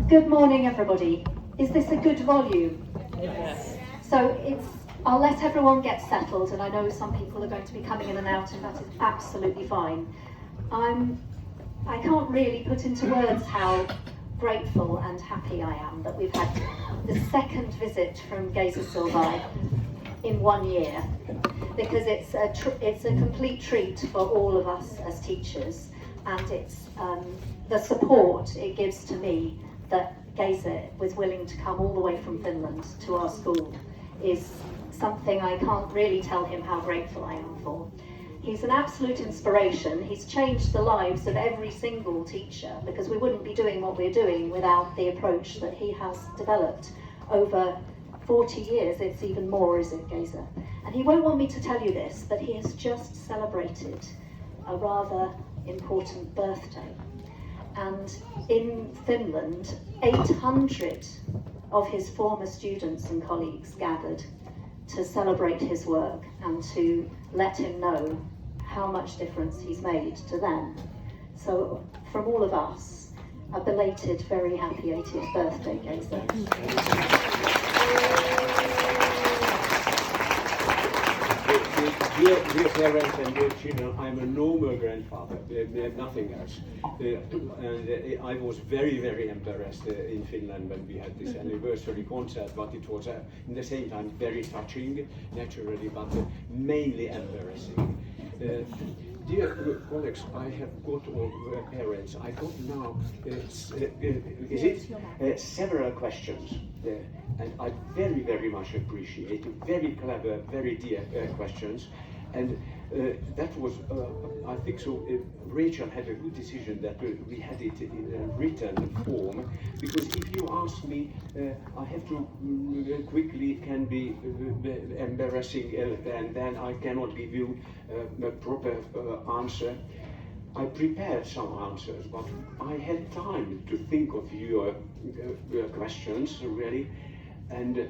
Good morning, everybody. Is this a good volume? Yes. So I'll let everyone get settled, and I know some people are going to be coming in and out, and that is absolutely fine. I can't really put into words how grateful and happy I am that we've had the second visit from Géza Szilvay in 1 year, because it's a complete treat for all of us as teachers, and it's the support it gives to me that Géza was willing to come all the way from Finland to our school is something I can't really tell him how grateful I am for. He's an absolute inspiration. He's changed the lives of every single teacher, because we wouldn't be doing what we're doing without the approach that he has developed over 40 years. It's even more, is it, Géza? And he won't want me to tell you this, but he has just celebrated a rather important birthday. And in Finland, 800 of his former students and colleagues gathered to celebrate his work and to let him know how much difference he's made to them. So from all of us, a belated, very happy 80th birthday, Géza. Dear parents and dear children, I'm a normal grandfather, nothing else. I was very, very embarrassed in Finland when we had this anniversary concert, but it was at the same time very touching, naturally, but mainly embarrassing. Dear colleagues, I have got all parents. I got now several questions, and I very, very much appreciate very clever, very dear questions. And that was, I think so, Rachel had a good decision that we had it in a written form, because if you ask me, I have to quickly, can be embarrassing, and then I cannot give you a proper answer. I prepared some answers, but I had time to think of your questions, really, and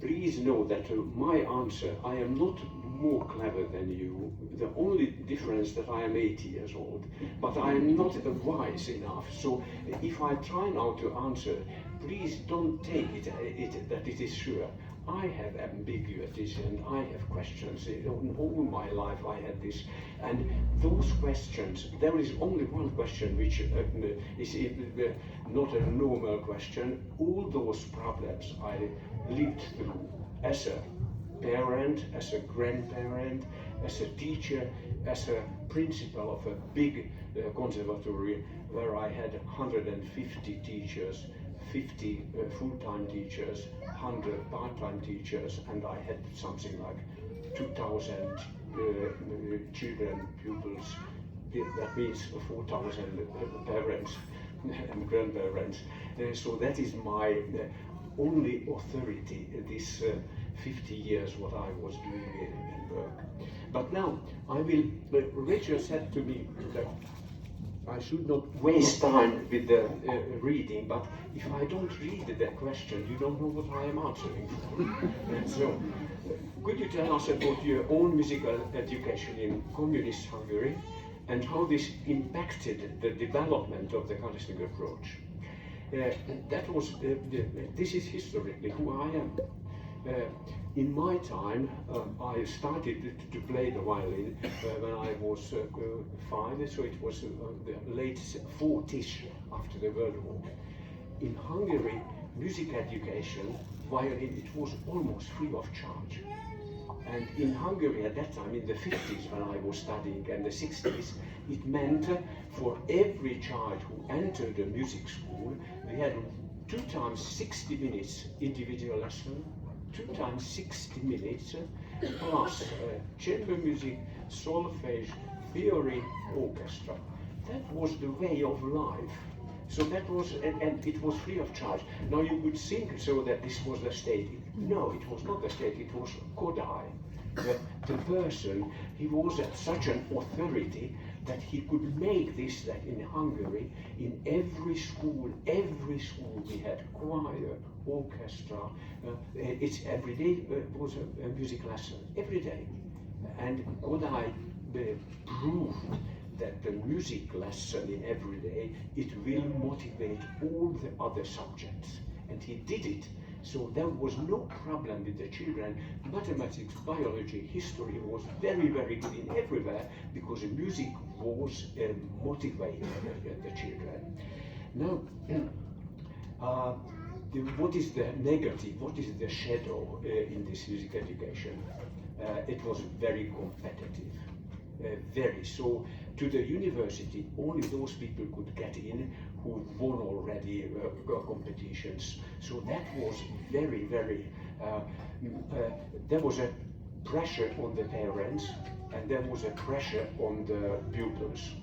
please know that my answer, I am not more clever than you. The only difference that I am 80 years old, but I am not wise enough. So if I try now to answer, please don't take it that it is sure. I have ambiguities and I have questions. All my life I had this. And those questions, there is only one question which is not a normal question. All those problems I lived through as a parent, as a grandparent, as a teacher, as a principal of a big conservatory where I had 150 teachers, 50 full-time teachers, 100 part-time teachers, and I had something like 2,000 children, pupils. That means 4,000 parents and grandparents. So that is my only authority, this 50 years what I was doing in work. But now I will, Rachel said to me that I should not waste time with the reading, but if I don't read the question, you don't know what I am answering for. And so, could you tell us about your own musical education in communist Hungary and how this impacted the development of the Kallisnik approach? That was, this is historically who I am. In my time, I started to play the violin when I was 5, so it was the late 40s after the World War. In Hungary, music education, violin, it was almost free of charge. And in Hungary at that time, in the 50s when I was studying, and the 60s, it meant for every child who entered a music school, we had 2 times 60 minutes individual lesson, 2 times 60 minutes, plus chamber music, solfege, theory, orchestra. That was the way of life. So that was, and it was free of charge. Now you would think so that this was the state. No, it was not the state, it was Kodály. The person, he was at such an authority that he could make this, that in Hungary, in every school we had choir, orchestra, it's every day was a music lesson, every day. And Kodály proved that the music lesson in every day, it will motivate all the other subjects. And he did it. So there was no problem with the children. Mathematics, biology, history was very, very good in everywhere because music was motivating the children. Now, what is the negative, what is the shadow in this music education? It was very competitive, very. So to the university, only those people could get in who won already competitions. So that was very, very, there was a pressure on the parents and there was a pressure on the pupils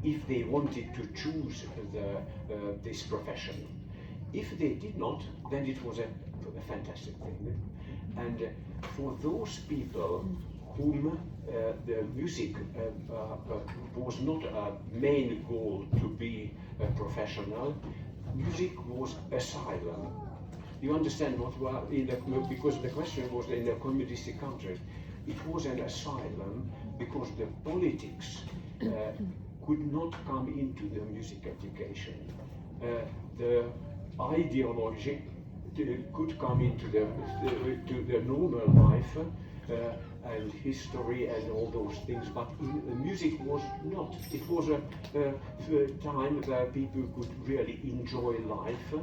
if they wanted to choose this profession. If they did not, then it was a fantastic thing. And for those people whom the music was not a main goal to be a professional, music was asylum. You understand what because the question was in a communistic country, it was an asylum because the politics could not come into the music education. The ideology could come into the normal life and history and all those things, but music was not. It was a time where people could really enjoy life,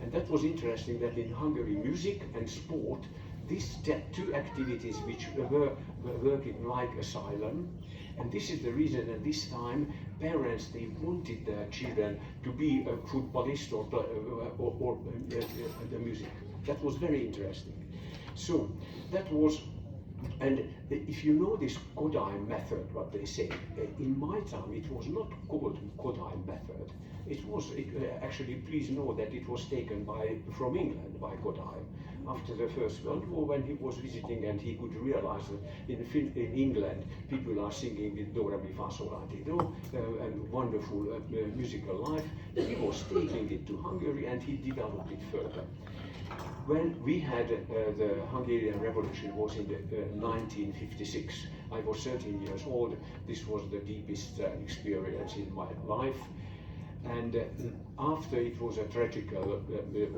and that was interesting that in Hungary, music and sport, these two activities which were working like asylum. And this is the reason at this time parents, they wanted their children to be a footballist or the music. That was very interesting. So that was, and if you know this Kodály method, what they say, in my time it was not called Kodály method. It was actually, please know that it was taken from England by Kodály after the First World War, when he was visiting and he could realize that in England people are singing with do, re, mi, fa, sol, la, ti, do, and wonderful musical life. He was taking it to Hungary and he developed it further. When we had the Hungarian Revolution was in 1956. I was 13 years old. This was the deepest experience in my life. And after it was a tragical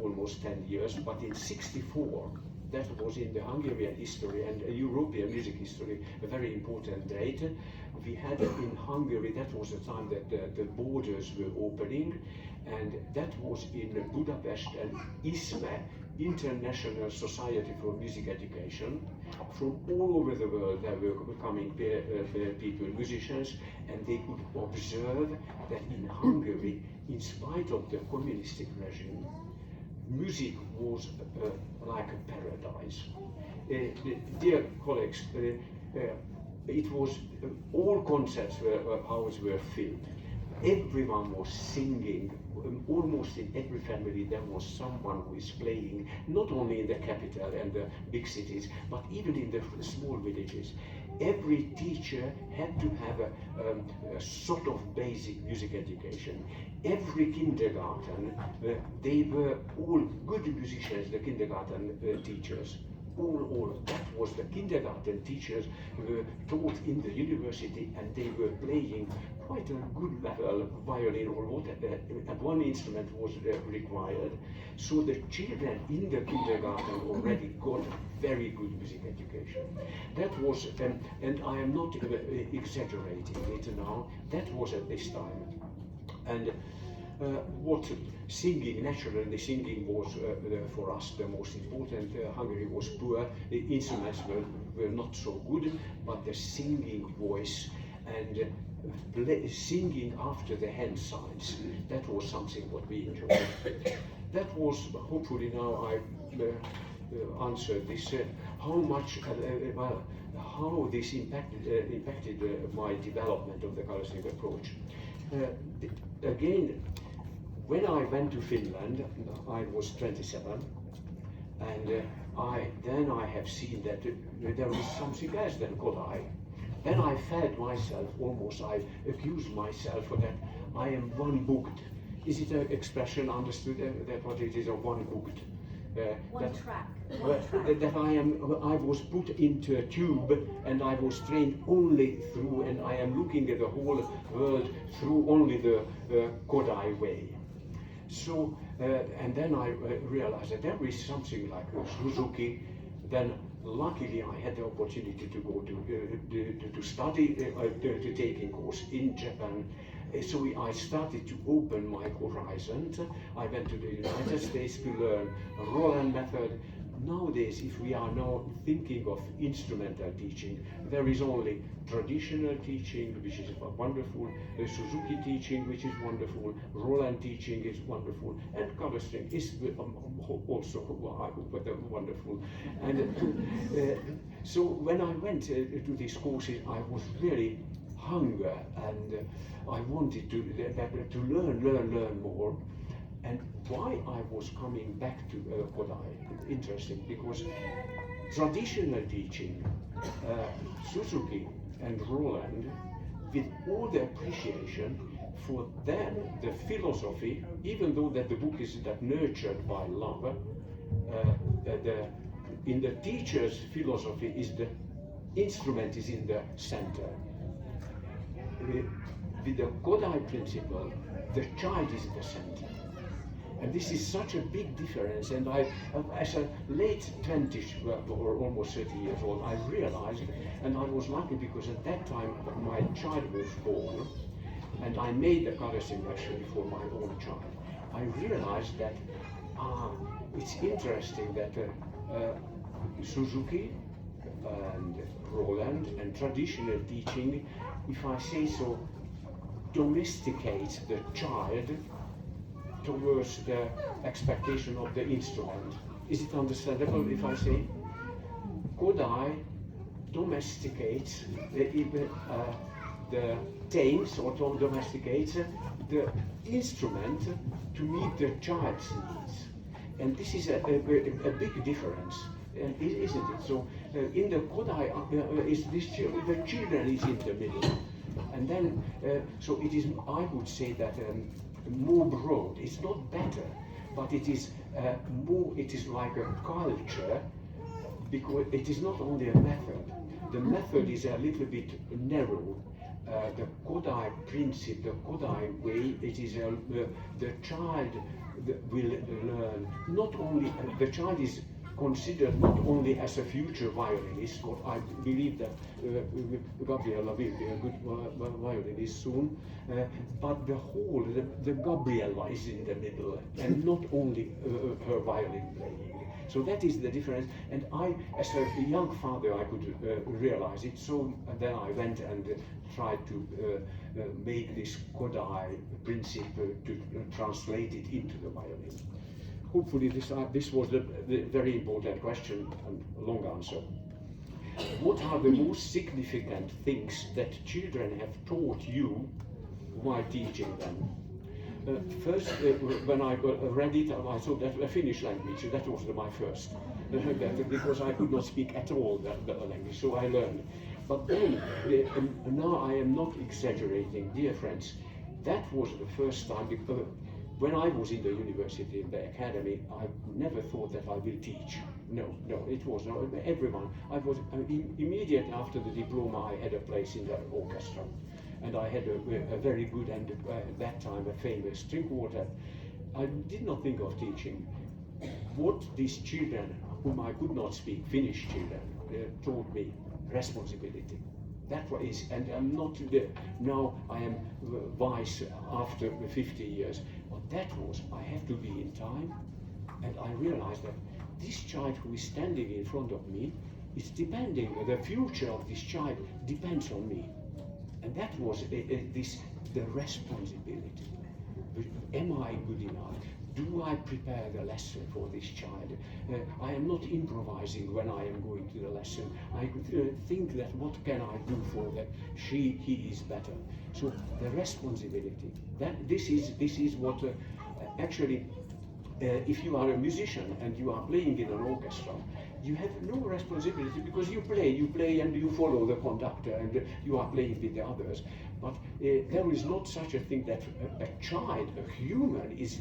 almost 10 years, but in 64, that was in the Hungarian history and European music history, a very important date. We had in Hungary, that was the time that the borders were opening, and that was in Budapest and ISME, International Society for Music Education. From all over the world there were coming people, musicians, and they could observe that in Hungary, in spite of the communistic regime, music was like a paradise. Dear colleagues, it was all concerts houses were filled. Everyone was singing. Almost in every family there was someone who is playing, not only in the capital and the big cities, but even in the small villages. Every teacher had to have a sort of basic music education. Every kindergarten, they were all good musicians, the kindergarten teachers. All that was the kindergarten teachers were taught in the university, and they were playing quite a good level violin or whatever, and one instrument was required. So the children in the kindergarten already got very good music education. That was, and I am not exaggerating it now, that was at this time. And what singing, naturally singing was for us the most important. Hungary was poor, the instruments were not so good, but the singing voice and singing after the hand signs, that was something what we enjoyed. That was, hopefully now I answered this, how much, how this impacted my development of the calisthenic approach. Again, when I went to Finland, I was 27, and then I have seen that there is something else than Kodály. Then I felt myself, almost I accused myself that I am one-booked. Is it an expression understood that what it is, a one-booked? One track. I was put into a tube and I was trained only through, and I am looking at the whole world through only the Kodai way. So, and then I realized that there is something like Suzuki. Then luckily I had the opportunity to go to study, to take a course in Japan. So I started to open my horizons. I went to the United States to learn Roland method. Nowadays, if we are now thinking of instrumental teaching, there is only traditional teaching, which is wonderful, Suzuki teaching, which is wonderful, Roland teaching is wonderful, and color string is also wonderful. And so when I went to these courses, I was really hunger, and I wanted to learn more. And why I was coming back to Kodai, interesting, because traditional teaching, Suzuki and Roland, with all the appreciation for them, the philosophy, even though that the book is that nurtured by love, in the teacher's philosophy is the instrument is in the center. With the Kodai principle, the child is the center. And this is such a big difference, and I, as a late 20s or almost 30 years old, I realized, and I was lucky because at that time my child was born, and I made the color string actually for my own child. I realized that it's interesting that Suzuki and Roland and traditional teaching, if I say so, domesticates the child towards the expectation of the instrument. Is it understandable if I say? Kodai domesticates the tames or domesticates the instrument to meet the child's needs. And this is a big difference, isn't it? So in the Kodai, is this the children is in the middle. And then, so it is, I would say that more broad. It's not better, but it is more. It is like a culture, because it is not only a method. The method is a little bit narrow. The Kodai principle, the Kodai way, it is the child will learn. Not only the child is considered not only as a future violinist, what I believe that Gabriella will be a good violinist soon, but the whole, the Gabriella is in the middle, and not only her violin playing. So that is the difference, and I, as a young father, I could realize it, so then I went and tried to make this Kodai principle to translate it into the violin. Hopefully this was the very important question and long answer. What are the most significant things that children have taught you while teaching them? First, when I read it, I thought that a Finnish language, that was my first, because I could not speak at all the language, so I learned. But then, now I am not exaggerating, dear friends, that was the first time, because when I was in the university, in the academy, I never thought that I will teach. No, it was not everyone. I was immediately after the diploma, I had a place in the orchestra, and I had a very good and at that time a famous string quartet. I did not think of teaching. What these children, whom I could not speak, Finnish children, taught me responsibility. That is, and I'm not now. I am wise after 50 years. But that was, I have to be in time, and I realized that this child who is standing in front of me is depending. The future of this child depends on me, and that was the responsibility. Am I good enough? Do I prepare the lesson for this child? I am not improvising when I am going to the lesson. I think that what can I do for that he is better. So the responsibility. This is what actually, if you are a musician and you are playing in an orchestra, you have no responsibility because you play and you follow the conductor and you are playing with the others. But there is not such a thing that a child, a human, is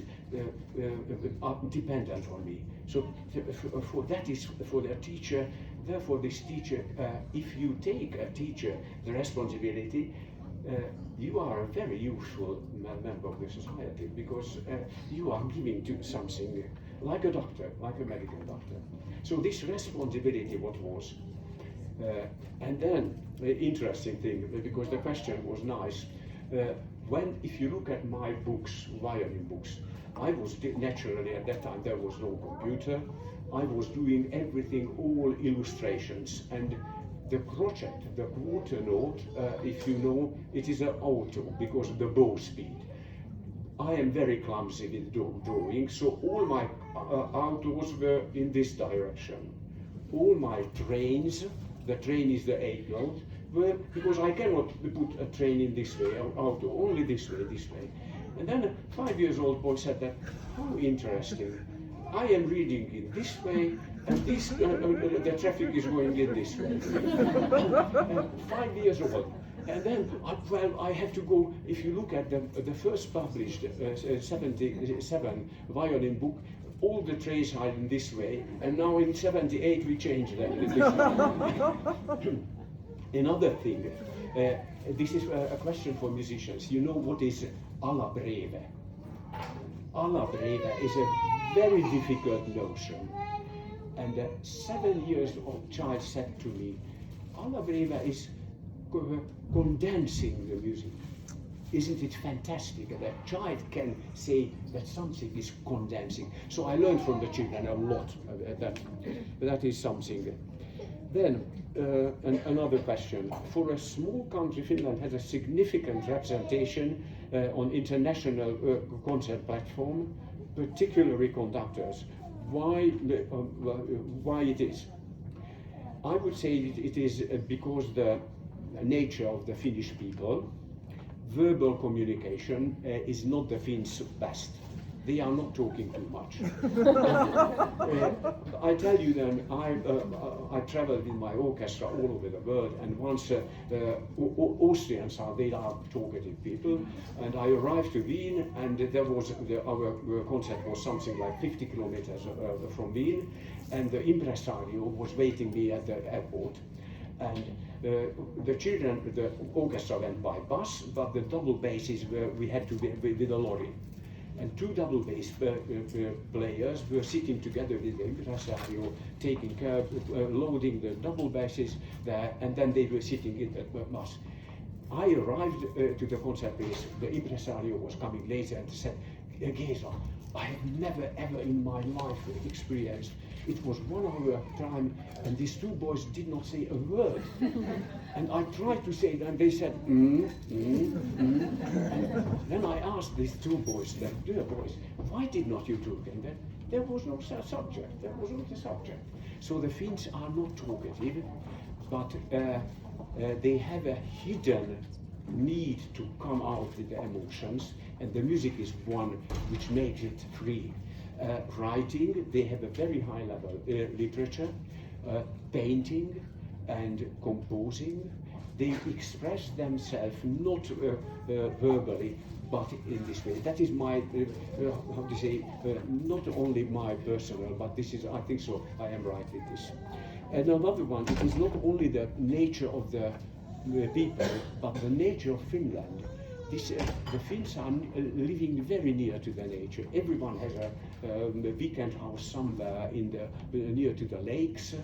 dependent on me. So for that is for the teacher. Therefore, this teacher, if you take a teacher the responsibility, you are a very useful member of the society because you are giving to something like a doctor, like a medical doctor. So this responsibility, what was? And then the interesting thing, because the question was nice, if you look at my books, violin books, I was naturally at that time there was no computer. I was doing everything, all illustrations, and the crochet, the quarter note, if you know, it is an auto because of the bow speed. I am very clumsy with drawing, so all my autos were in this direction. All my trains, the train is the 8th note, were, because I cannot put a train in this way, auto, only this way. And then a 5-year-old boy said that, how interesting, I am reading in this way, and this, the traffic is going in this way. 5 years old. And then, well, I have to go, if you look at the first published 77 violin book, all the trains are in this way, and now in 78 we changed them. Another thing, this is a question for musicians. You know what is alla breve? Alla breve is a very difficult notion. And a 7-year-old child said to me, alla breve is condensing the music. Isn't it fantastic that a child can say that something is condensing? So I learned from the children a lot. That is something. Then another question. For a small country, Finland has a significant representation on international concert platform, particularly conductors. Why it is? I would say it is because the nature of the Finnish people. Verbal communication is not the Finns' best. They are not talking too much. I tell you then, I traveled with my orchestra all over the world, and once Austrians they are talkative people, and I arrived to Wien, and there was our concert was something like 50 kilometers from Wien, and the impresario was waiting me at the airport. And the children, the orchestra went by bus, but the double basses we had to be with a lorry. And 2 double bass players were sitting together with the impresario, taking care, loading the double basses there, and then they were sitting in the bus. I arrived to the concert place, the impresario was coming later and said, Géza, I have never ever in my life experienced. It was 1 hour time, and these 2 boys did not say a word. And I tried to say that, they said, And then I asked these 2 boys, the dear boys, why did not you talk? And then there was no subject. There was not a subject. So the Finns are not talkative, but they have a hidden need to come out with the emotions, and the music is one which makes it free. Writing, they have a very high level. Literature, painting, and composing. They express themselves not verbally, but in this way. That is my, how to say, not only my personal, but this is, I think so, I am right with this. And another one, it is not only the nature of the people, but the nature of Finland. The Finns are living very near to the nature. Everyone has a weekend house somewhere near to the lakes.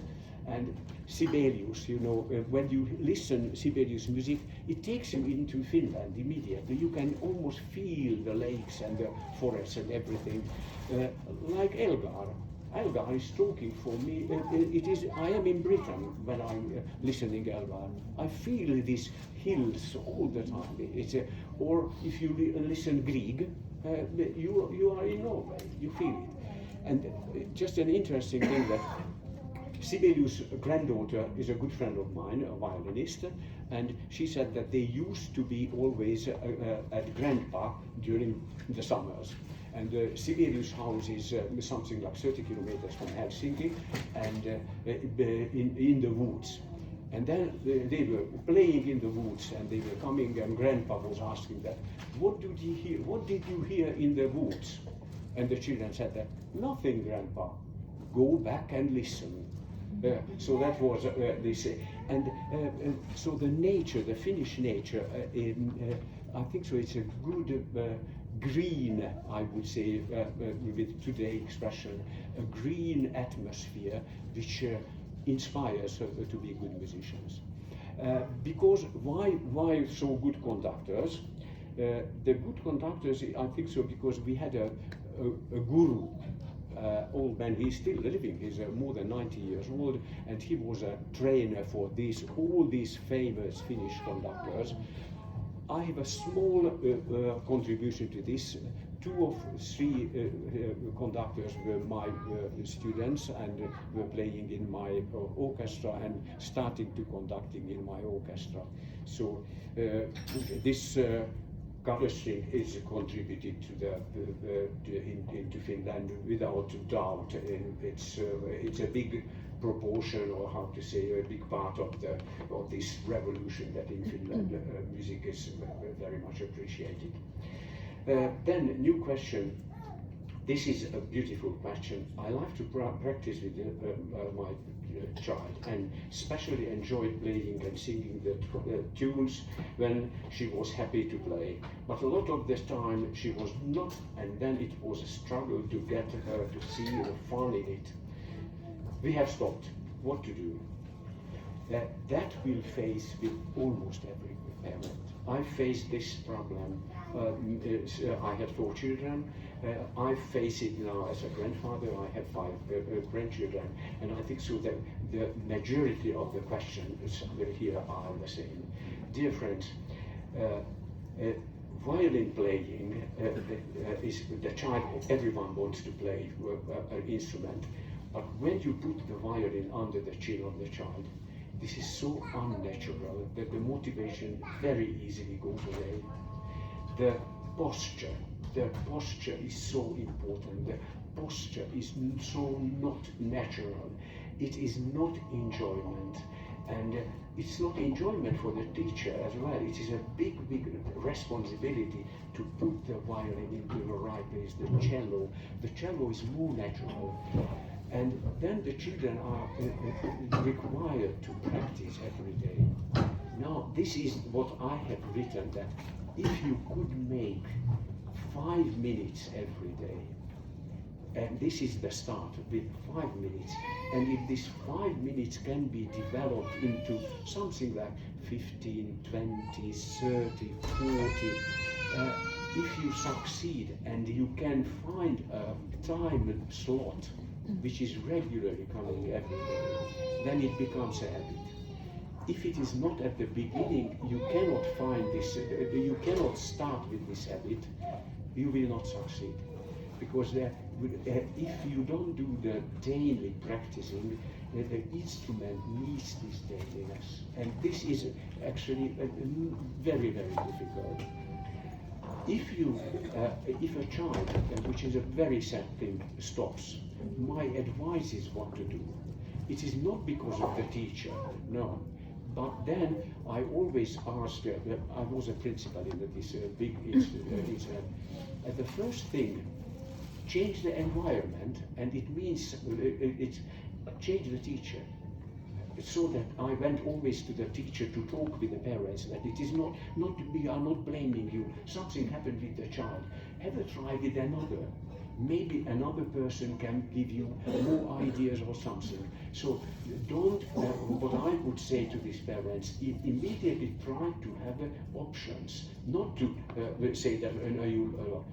And Sibelius, you know, when you listen Sibelius music, it takes you into Finland immediately. You can almost feel the lakes and the forests and everything. Like Elgar. Elgar is talking for me. I am in Britain when I'm listening Elgar. I feel these hills all the time. Or if you listen Grieg, you are in Norway. You feel it. And just an interesting thing that Sibelius' granddaughter is a good friend of mine, a violinist, and she said that they used to be always at Grandpa during the summers. And Sibelius house is something like 30 kilometers from Helsinki, and in the woods. And then they were playing in the woods, and they were coming, and Grandpa was asking that, what did you hear in the woods? And the children said that, nothing, Grandpa. Go back and listen. So that was this, and so the nature, the Finnish nature, I think so. It's a good green, I would say, with today's expression, a green atmosphere which inspires to be good musicians. Because why so good conductors? The good conductors, I think so, because we had a guru. Old man, he's still living, he's more than 90 years old, and he was a trainer for all these famous Finnish conductors. I have a small contribution to this. 2 or 3 conductors were my students and were playing in my orchestra and starting to conducting in my orchestra. So this Gardening is contributed to Finland without doubt. It's a big proportion, or how to say, a big part of this revolution that in Finland music is very much appreciated. Then new question. This is a beautiful question. I like to practice with my child, and especially enjoyed playing and singing the tunes when she was happy to play. But a lot of the time she was not, and then it was a struggle to get her to see the fun in it. We have stopped. What to do? That will face with almost every parent. I faced this problem. I had 4 children. I face it now as a grandfather. I have 5 grandchildren, and I think so that the majority of the questions here are the same. Dear friends, violin playing is the child. Everyone wants to play an instrument, but when you put the violin under the chin of the child, this is so unnatural that the motivation very easily goes away. The posture is so important. The posture is so not natural. It is not enjoyment, and it's not enjoyment for the teacher as well. It is a big responsibility to put the violin into the right place. The cello is more natural. And then the children are required to practice every day. Now, this is what I have written, that if you could make 5 minutes every day, and this is the start with 5 minutes, and if this 5 minutes can be developed into something like 15, 20, 30, 40, if you succeed and you can find a time slot which is regularly coming every day, then it becomes a habit. If it is not at the beginning, you cannot find this, you cannot start with this habit, you will not succeed. Because if you don't do the daily practicing, the instrument needs this dailiness. And this is actually very, very difficult. If a child, which is a very sad thing, stops, my advice is what to do. It is not because of the teacher, no. But then I always ask, I was a principal in this big incident, the first thing, change the environment, and it means change the teacher. So that I went always to the teacher to talk with the parents, that it is not we are not blaming you. Something happened with the child. Have a try with another. Maybe another person can give you more ideas or something. So don't, what I would say to these parents, immediately try to have options, not to say that you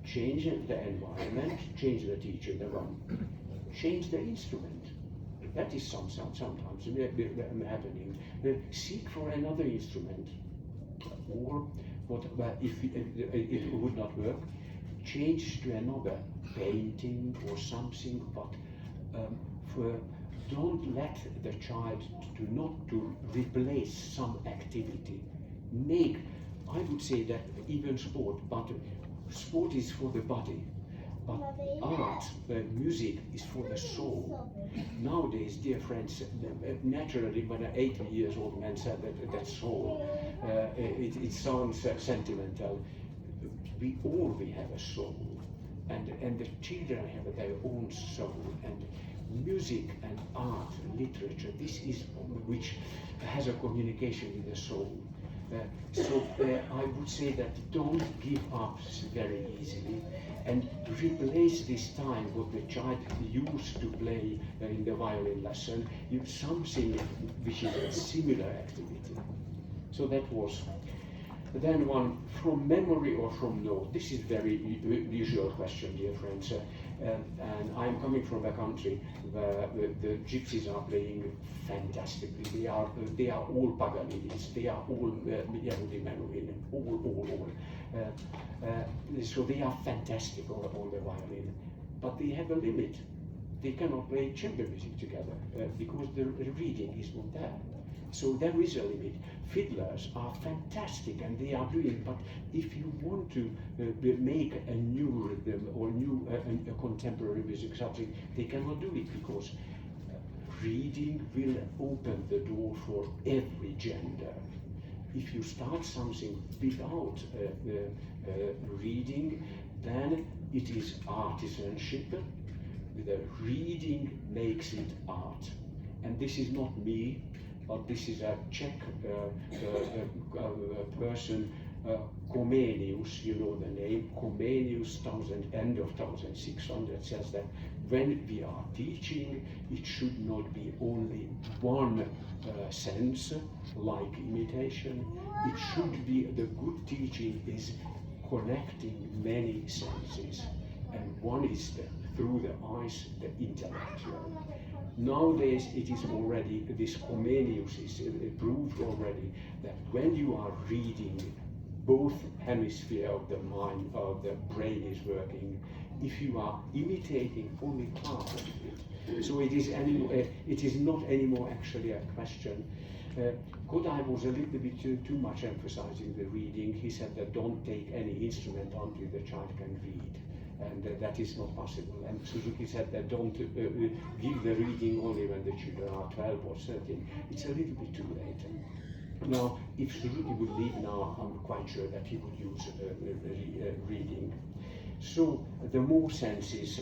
change the environment, change the teacher, change the instrument. That is sometimes happening. Seek for another instrument, or if it would not work, change to another, painting or something. But don't let the child to replace some activity. I would say that even sport, but sport is for the body. But art, music is for the soul. Nowadays, dear friends, naturally, when an 80-year-old man said that soul, it sounds sentimental. We have a soul, and the children have their own soul, and music and art, literature, this is which has a communication with the soul. So I would say that don't give up very easily, and replace this time what the child used to play in the violin lesson with something which is a similar activity. So that was. Then one, from memory or from note? This is very usual question, dear friends. And I'm coming from a country where the gypsies are playing fantastically. They are all Paganinis, they are all Yehudi Menuhin, all. So they are fantastic on the violin, but they have a limit. They cannot play chamber music together because the reading is not there. So there is a limit. Fiddlers are fantastic and they are doing, but if you want to make a new rhythm or a contemporary music subject, they cannot do it because reading will open the door for every gender. If you start something without reading, then it is artisanship. The reading makes it art. And this is not me, but this is a Czech person, Comenius, you know the name, Comenius, end of 1600, says that when we are teaching, it should not be only one sense, like imitation. It should be, the good teaching is connecting many senses, and one is through the eyes, the intellectual. Nowadays it is already, this Comenius is proved already, that when you are reading, both hemisphere of the mind, of the brain is working. If you are imitating only part of it, so it is not anymore actually a question. Kodai was a little bit too much emphasizing the reading. He said that don't take any instrument until the child can read. And that is not possible. And Suzuki said that don't give the reading only when the children are 12 or 13. It's a little bit too late. Now, if Suzuki would leave now, I'm quite sure that he would use reading. So the more senses,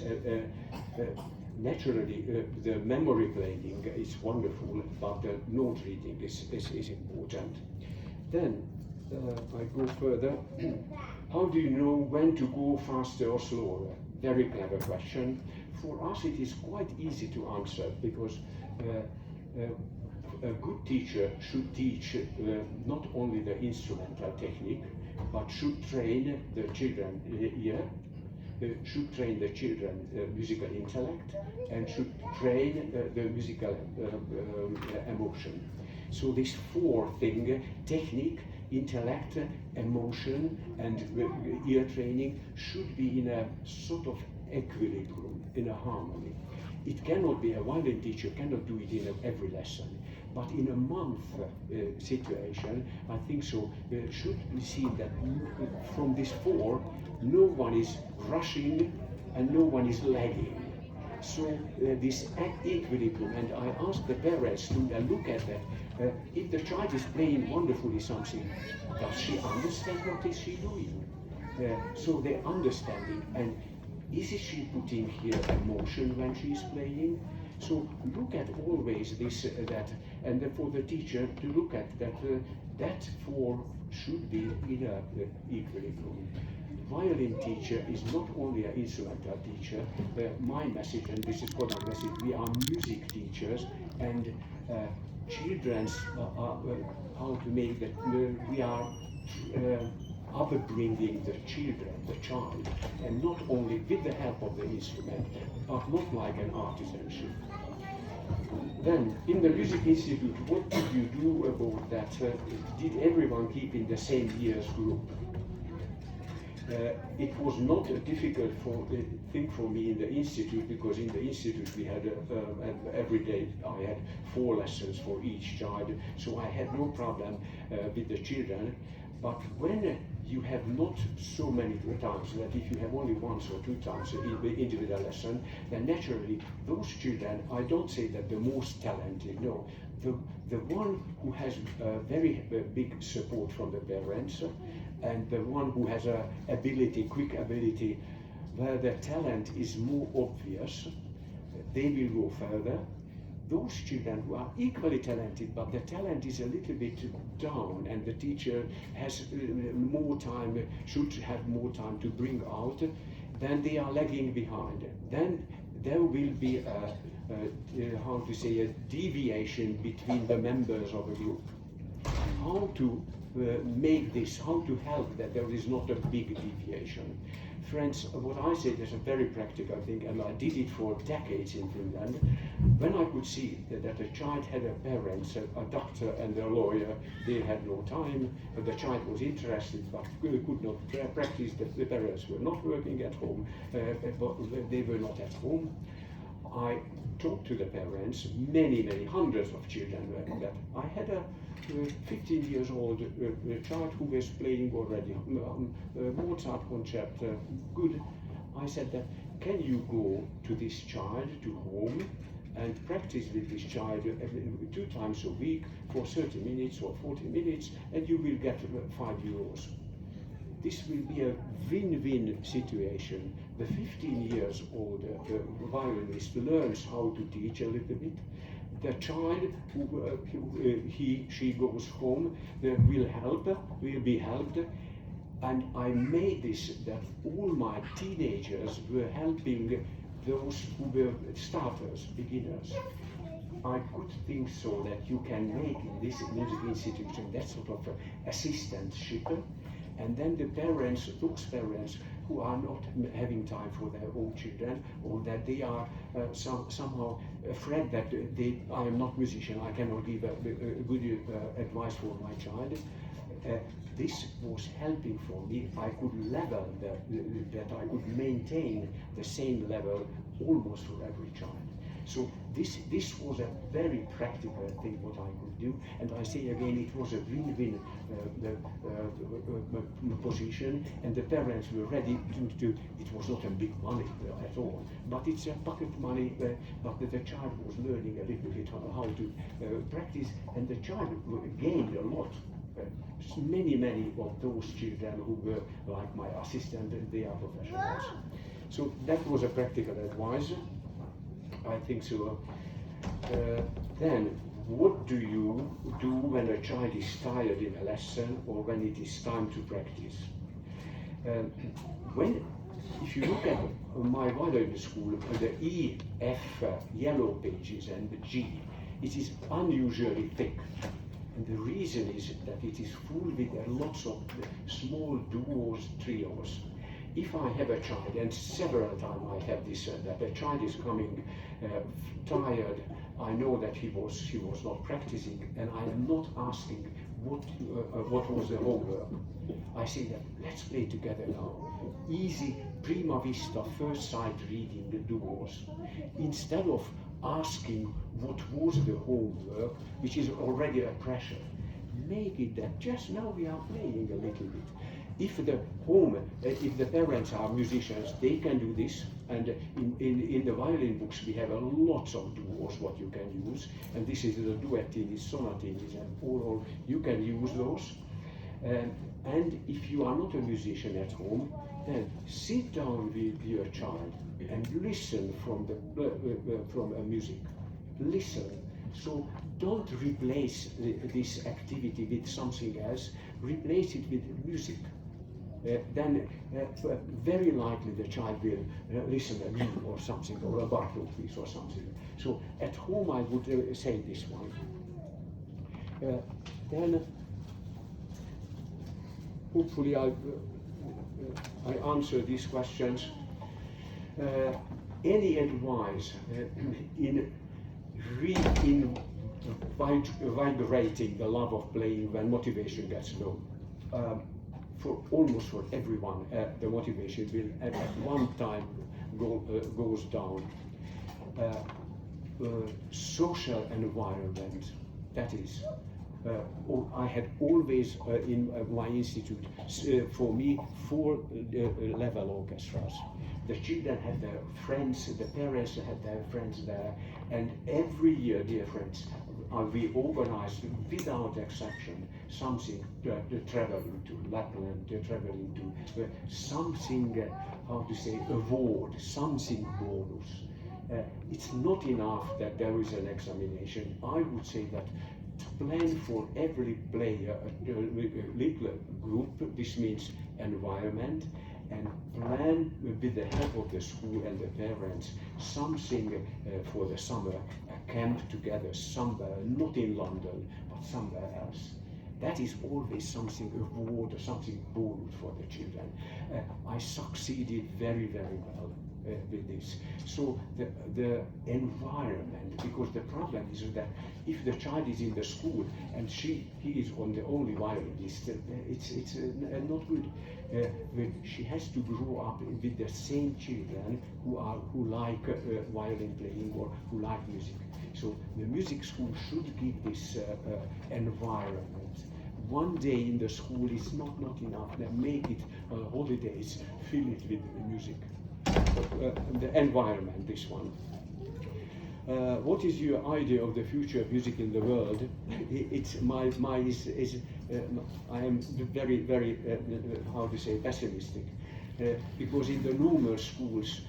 naturally, the memory playing is wonderful, but the note reading is important. Then I go further. How do you know when to go faster or slower? Very clever question. For us it is quite easy to answer because a good teacher should teach not only the instrumental technique, but should train the children ear, should train the children musical intellect, and should train the musical emotion. So this four thing, technique, intellect, emotion, and ear training should be in a sort of equilibrium, in a harmony. It cannot be, a violin teacher cannot do it in every lesson, but in a month situation, I think so, should be seen that from these four, no one is rushing and no one is lagging. So this equilibrium, and I ask the parents to look at that. If the child is playing wonderfully something, does she understand what is she doing? So they understand it, and is she putting here emotion when she is playing? So look at always this, that, and for the teacher to look at that, that four should be in an equilibrium. Violin teacher is not only an instrumental teacher. My message, and this is what my message, we are music teachers, and children's how to make that, we are upbringing the children, the child, and not only with the help of the instrument, but not like an artisanship. Then, in the Music Institute, what did you do about that? Did everyone keep in the same year's group? It was not a difficult thing for me in the institute, because in the institute we had every day I had 4 lessons for each child, so I had no problem with the children. But when you have not so many times that if you have only once or two times in the individual lesson, then naturally those children, I don't say that the most talented, no, the one who has very big support from the parents and the one who has a quick ability, where the talent is more obvious, they will go further. Those children who are equally talented, but the talent is a little bit down and the teacher has more time, should have more time to bring out, then they are lagging behind. Then there will be a deviation between the members of a group. How to make this, how to help that there is not a big deviation. Friends, what I said is a very practical thing, and I did it for decades in Finland. When I could see that a child had a parents, a doctor and a lawyer, they had no time, the child was interested but could not practice, the parents were not working at home, but they were not at home. I talked to the parents, many hundreds of children that I had a 15 years old child who was playing already Mozart concert, good. I said that, can you go to this child to home and practice with this child 2 times a week for 30 minutes or 40 minutes, and you will get €5. This will be a win-win situation. The 15 years old violinist learns how to teach a little bit. The child, she goes home, will be helped, and I made this that all my teenagers were helping those who were starters, beginners. I could think so that you can make in this music institution that sort of assistantship, and then the parents, those parents who are not having time for their own children, or that they are somehow afraid that I am not musician, I cannot give a good advice for my child. This was helping for me. I could level that I could maintain the same level almost for every child. So this was a very practical thing what I could do, and I say again, it was a win-win position, and the parents were ready to. It was not a big money at all, but it's a pocket money. But the child was learning a little bit how to practice, and the child gained a lot. Many of those children who were like my assistant, they are professionals. So that was a practical advice. I think so. Then, what do you do when a child is tired in a lesson or when it is time to practice? If you look at my violin school, the E, F, yellow pages, and the G, it is unusually thick. And the reason is that it is full with lots of small duos, trios. If I have a child, and several times I have this, that a child is coming tired, I know that he was not practicing, and I am not asking what was the homework. I say that let's play together now. Easy, prima vista, first sight reading the duos, instead of asking what was the homework, which is already a pressure. Make it that just now we are playing a little bit. If the parents are musicians, they can do this, and in the violin books we have lots of duos what you can use, and this is the duettinis, sonatinis, and all you can use those. And if you are not a musician at home, then sit down with your child and listen from music. Listen. So don't replace this activity with something else. Replace it with music. Then very likely the child will listen to me or something, or a Bartok piece or something. So at home I would say this one. Then hopefully I answer these questions. Any advice in reinvigorating the love of playing when motivation gets low? Almost for everyone, the motivation will at one time goes down. Social environment, that is, I had always in my institute, for me, 4 level orchestras. The children had their friends, the parents had their friends there, and every year, dear friends, we organized without exception something traveling to Lapland, traveling to something, how to say, award, something bonus. It's not enough that there is an examination. I would say that plan for every player a little group, this means environment, and plan with the help of the school and the parents something for the summer, a camp together somewhere, not in London, but somewhere else. That is always something award or something bonus for the children. I succeeded very, very well with this. So the environment, because the problem is that if the child is in the school and he is on the only violinist, it's not good. She has to grow up with the same children who like violin playing or who like music. So the music school should give this environment. One day in the school is not enough. They make it holidays, fill it with music. The environment, this one. What is your idea of the future of music in the world? It's I am very, very, how to say, pessimistic, because in the normal schools,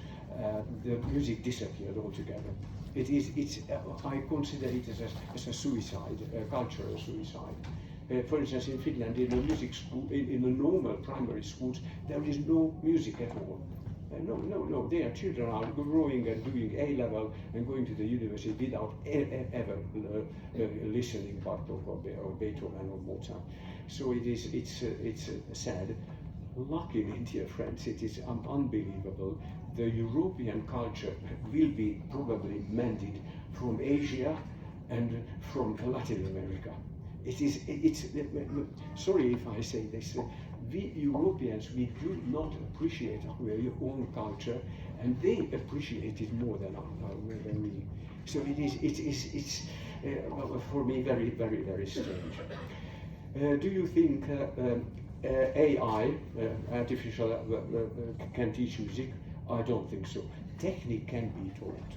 the music disappeared altogether. I consider it as a suicide, a cultural suicide. For instance, in Finland, in a music school, in the normal primary schools, there is no music at all. No, their children are growing and doing A-level and going to the university without ever listening Bartok or Beethoven or Mozart. So it's sad. Luckily, dear friends, it is unbelievable. The European culture will be probably mended from Asia and from Latin America. Sorry if I say this. We Europeans, we do not appreciate our own culture, and they appreciate it more than we. So it's for me very, very, very strange. Do you think AI, artificial, can teach music? I don't think so. Technique can be taught,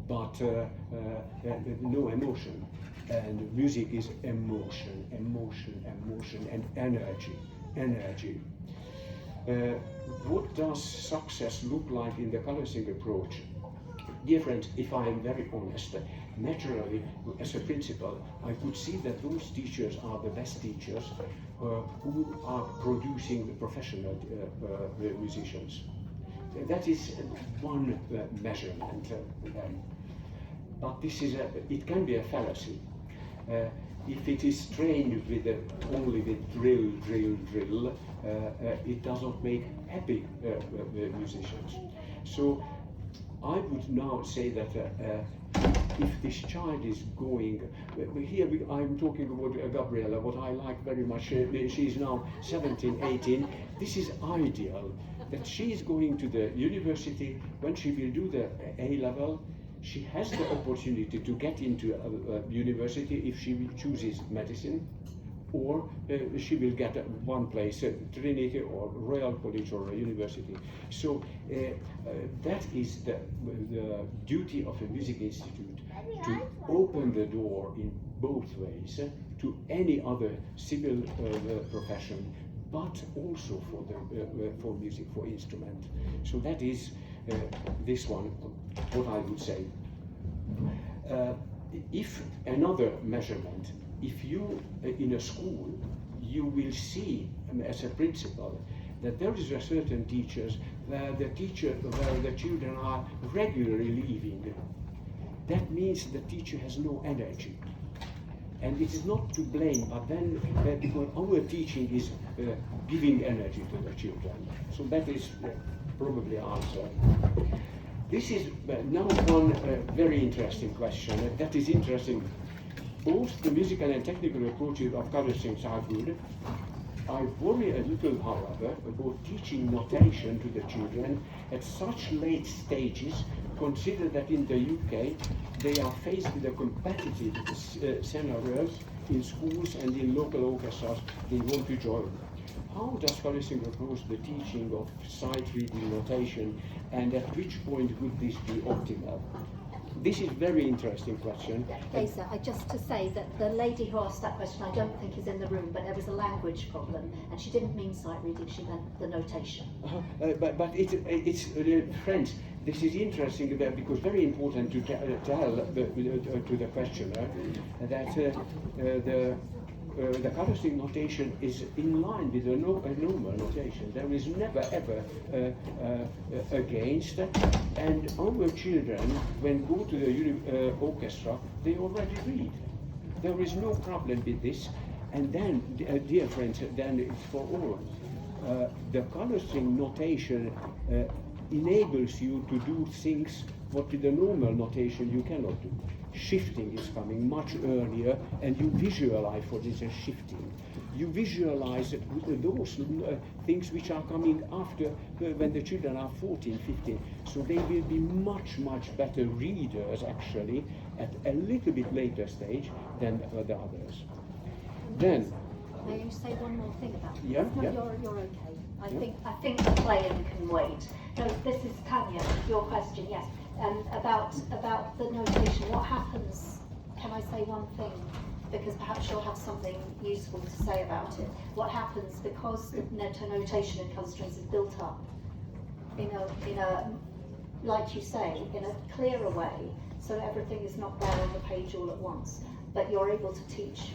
but no emotion. And music is emotion, and energy. What does success look like in the coloring approach? Dear friends, if I am very honest, naturally, as a principal, I could see that those teachers are the best teachers who are producing the professional musicians. That is one measurement. But it can be a fallacy. If it is trained only with drill, it does not make happy musicians. So I would now say that if this child is going, here I'm talking about Gabriella, what I like very much, she is now 17, 18, this is ideal, that she is going to the university. When she will do the A-level, she has the opportunity to get into a university if she chooses medicine, or she will get one place, Trinity or Royal College or a university. So that is the duty of a music institute, to open the door in both ways to any other civil profession, but also for music, for instrument. So that is this one, what I would say. If another measurement, if you in a school, you will see as a principal that there is a certain teachers where the children are regularly leaving. That means the teacher has no energy. And it is not to blame, but then because our teaching is giving energy to the children. So that is probably answer. This is now one very interesting question. That is interesting. Both the musical and technical approaches of color strings are good. I worry a little, however, about teaching notation to the children at such late stages. Consider that in the UK they are faced with the competitive scenarios in schools and in local orchestras they want to join. How does Carlsen propose the teaching of sight reading notation, and at which point would this be optimal? This is a very interesting question. Géza, just to say that the lady who asked that question I don't think is in the room, but there was a language problem, and she didn't mean sight reading, she meant the notation. But it's friends, this is interesting because very important to tell to the questioner that the Carlsen notation is in line with a normal notation. There is never ever against, and our children, when go to the orchestra, they already read. There is no problem with this. And then, dear friends, then it's for all. The Carlsen notation enables you to do things what with the normal notation you cannot do. Shifting is coming much earlier, and you visualize what is a shifting. You visualize those things which are coming after when the children are 14, 15. So they will be much, much better readers actually at a little bit later stage than the others. Then, may I say one more thing about this? Yeah, No, yeah. You're okay. I think the playing can wait. No, this is Tanya. Your question, yes. About the notation. What happens? Can I say one thing? Because perhaps you'll have something useful to say about it. What happens because the notation in colour strings is built up in a like you say, in a clearer way, so everything is not there on the page all at once, but you're able to teach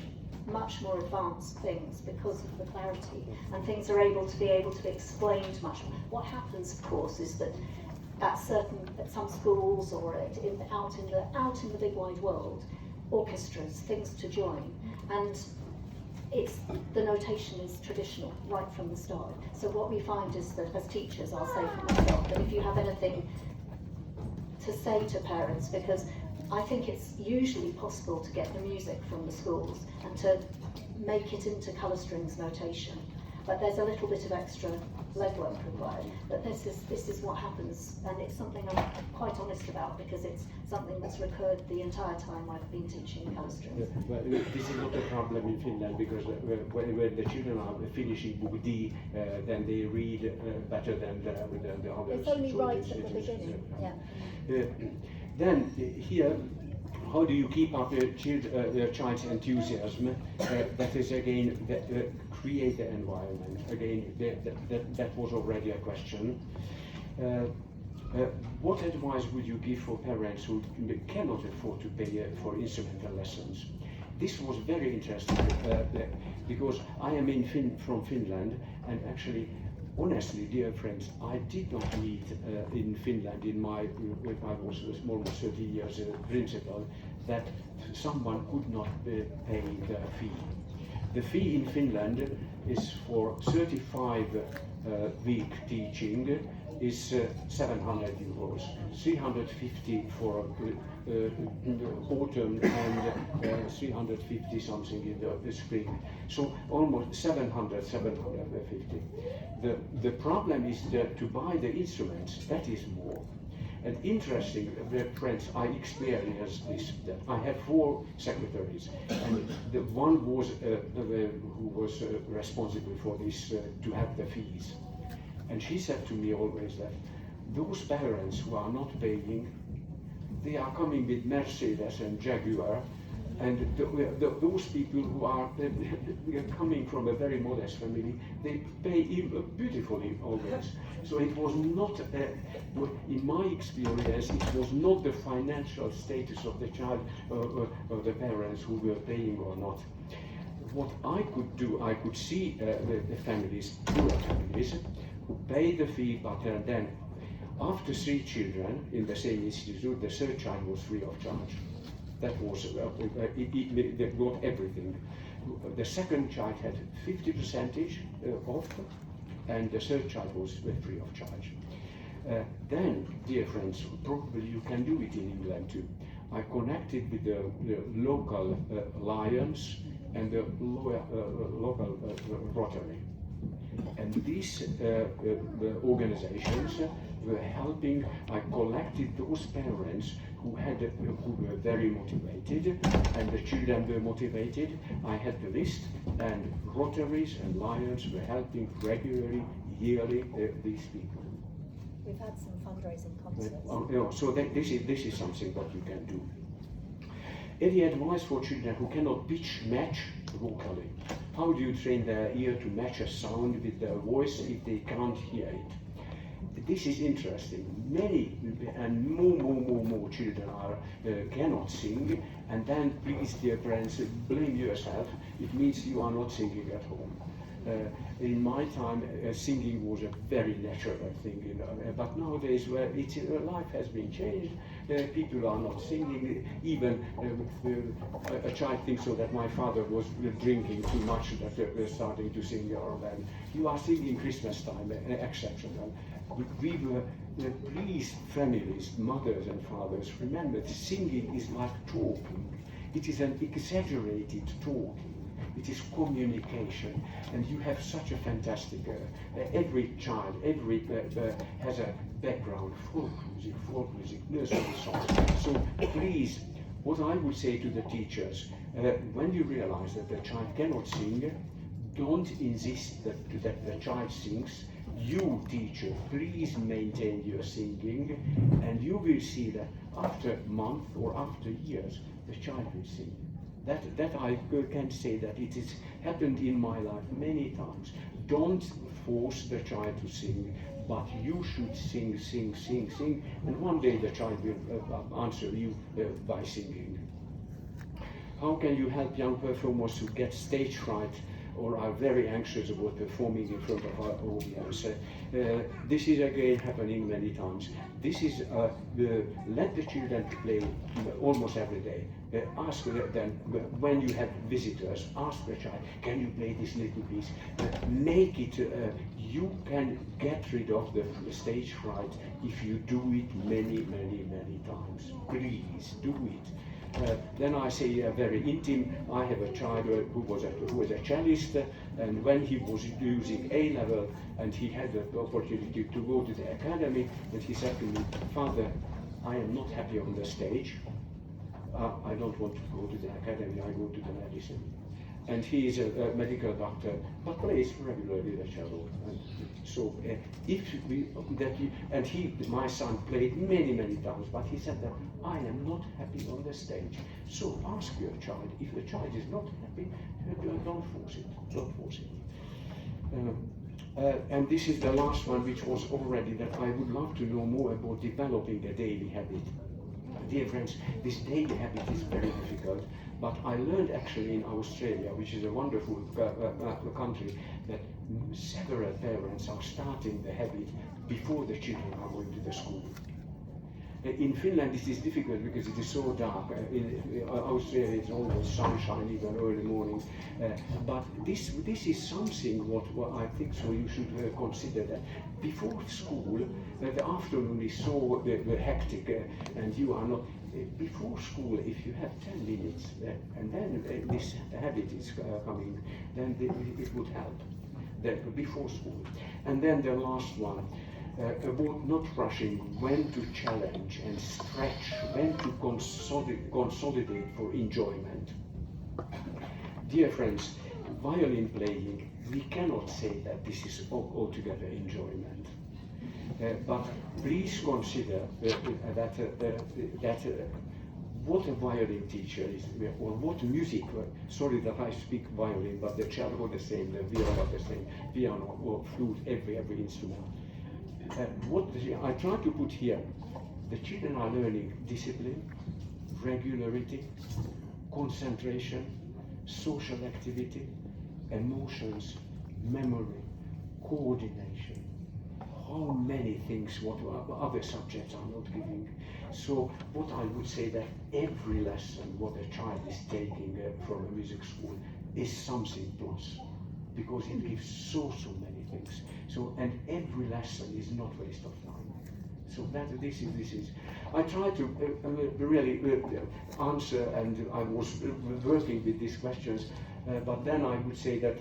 much more advanced things because of the clarity, and things are able to be explained much more. What happens, of course, is that at some schools or out in the big wide world, orchestras, things to join, and the notation is traditional right from the start. So what we find is that as teachers, I'll say for myself, that if you have anything to say to parents, because I think it's usually possible to get the music from the schools and to make it into colour strings notation, but there's a little bit of extra legwork required. But this is what happens, and it's something I'm quite honest about because it's something that's recurred the entire time I've been teaching colour strings. Well, this is not a problem in Finland because when the children are finishing book D, then they read better than the others. It's only So right at the beginning. Yeah. Then here, how do you keep up your child's enthusiasm? That is again create the environment. Again, that was already a question. What advice would you give for parents who cannot afford to pay for instrumental lessons? This was very interesting because I am from Finland, and actually, honestly, dear friends, I did not meet in Finland when I was almost 30 years principal, that someone could not pay the fee. The fee in Finland is for 35-week teaching is 700 euros, 350 for autumn and 350 something in the spring. So almost 750. The problem is that to buy the instruments, that is more. And interesting, friends, I experienced this. That I have 4 secretaries, and the one was who was responsible for this to have the fees. And she said to me always that those parents who are not paying, they are coming with Mercedes and Jaguar, and those people who are coming from a very modest family, they pay beautifully always. So it was not, in my experience, it was not the financial status of the child or the parents who were paying or not. What I could do, I could see the families, poor families, who pay the fee, but then after 3 children in the same institute, the third child was free of charge. That was, they got everything. The second child had 50% off, and the third child was free of charge. Then, dear friends, probably you can do it in England too. I connected with the local Lions and the local Rotary. And these organizations were helping. I collected those parents who were very motivated, and the children were motivated. I had the list, and Rotaries and Lions were helping regularly, yearly, these people. We've had some fundraising concerts. So this is something that you can do. Any advice for children who cannot pitch match vocally? How do you train their ear to match a sound with their voice if they can't hear it? This is interesting. Many and more children cannot sing, and then please, dear parents, blame yourself. It means you are not singing at home. In my time, singing was a very natural thing, but nowadays, life has been changed. People are not singing. Even a child thinks so that my father was drinking too much, that they're starting to sing. Or then you are singing Christmas time, exceptional. We were, please, families, mothers and fathers, remember that singing is like talking. It is an exaggerated talking. It is communication, and you have such a fantastic. Every child, has a background, folk music, nursery songs. So please, what I would say to the teachers, when you realize that the child cannot sing, don't insist that the child sings. You, teacher, please maintain your singing, and you will see that after a month or after years, the child will sing. That I can say that it has happened in my life many times. Don't force the child to sing, but you should sing, and one day the child will answer you by singing. How can you help young performers who get stage fright or are very anxious about performing in front of our audience? This is again happening many times. This is let the children play almost every day. Ask them when you have visitors. Ask the child, can you play this little piece? Make it. You can get rid of the stage fright if you do it many times. Please do it. Then I say very intimate. I have a child who was a cellist, and when he was using A level, and he had the opportunity to go to the academy, and he said to me, "Father, I am not happy on the stage. I don't want to go to the academy. I go to the medicine." And he is a medical doctor, but plays regularly the cello. And so, my son played many times, but he said that I am not happy on the stage. So ask your child. If the child is not happy, don't force it. Don't force it. And this is the last one, which was already that I would love to know more about developing a daily habit. Dear friends, this daily habit is very difficult, but I learned actually in Australia, which is a wonderful country, that several parents are starting the habit before the children are going to the school. In Finland it is difficult because it is so dark. In Australia it's always sunshine, even early morning. But this is something what I think so you should consider, that before school, the afternoon is so hectic and you are not. Before school, if you have 10 minutes and then this habit is coming, then it would help. Before school. And then the last one. About not rushing, when to challenge and stretch, when to consolidate for enjoyment. Dear friends, violin playing, we cannot say that this is altogether enjoyment. But please consider that what a violin teacher is, or what music, sorry that I speak violin, but the cello the same, the viola the same, piano or flute, every instrument. I try to put here, the children are learning discipline, regularity, concentration, social activity, emotions, memory, coordination. How many things what other subjects are not giving. So what I would say that every lesson what a child is taking from a music school is something plus, because it gives so many things. So, and every lesson is not waste of time. So this is. I try to really answer, and I was working with these questions. But then I would say that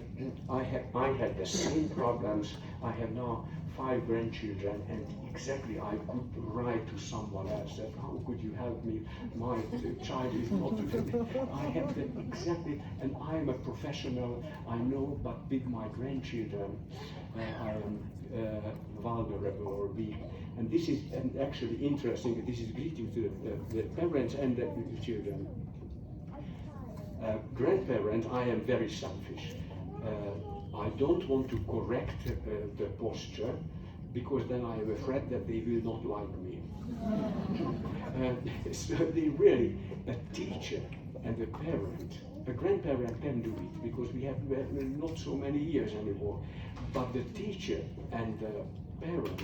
I had the same problems. I have now 5 grandchildren, and exactly I could write to someone else that how could you help me? My child is not doing it. I have the exactly, and I am a professional, I know, but with my grandchildren, I am vulnerable or weak. And this is actually interesting. This is greeting to the parents and the children. Grandparent, I am very selfish. I don't want to correct the posture, because then I am afraid that they will not like me. So they really, a teacher and a parent, a grandparent can do it because we have not so many years anymore. But the teacher and the parent,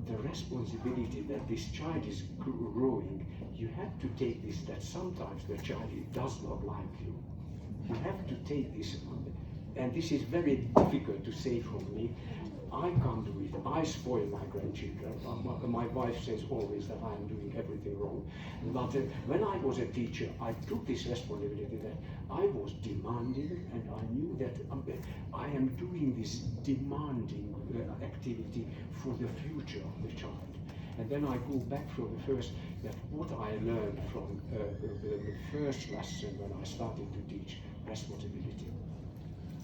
the responsibility that this child is growing, you have to take this, that sometimes the child does not like you. You have to take this, and this is very difficult to say for me. I can't do it. I spoil my grandchildren. My wife says always that I am doing everything wrong. But when I was a teacher, I took this responsibility that I was demanding, and I knew that I am doing this demanding activity for the future of the child. And then I go back from the first, that what I learned from the first lesson when I started to teach responsibility.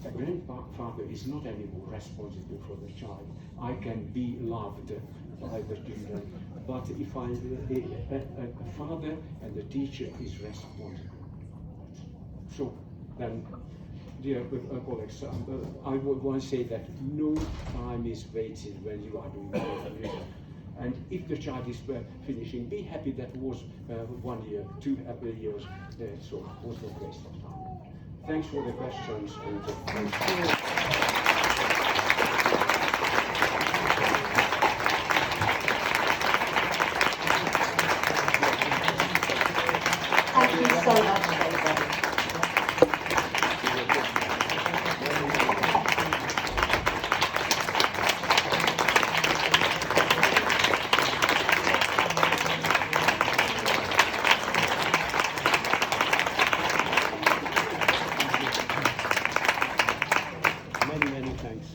A grandfather is not anymore responsible for the child. I can be loved by the children, but if a father and the teacher is responsible. So then, dear colleagues, I would want to say that no time is wasted when you are doing it. And if the child is finishing, be happy that was 1 year, 2 years, so it was no waste of time. Thanks for the questions. And thank you so much, Géza. many thanks.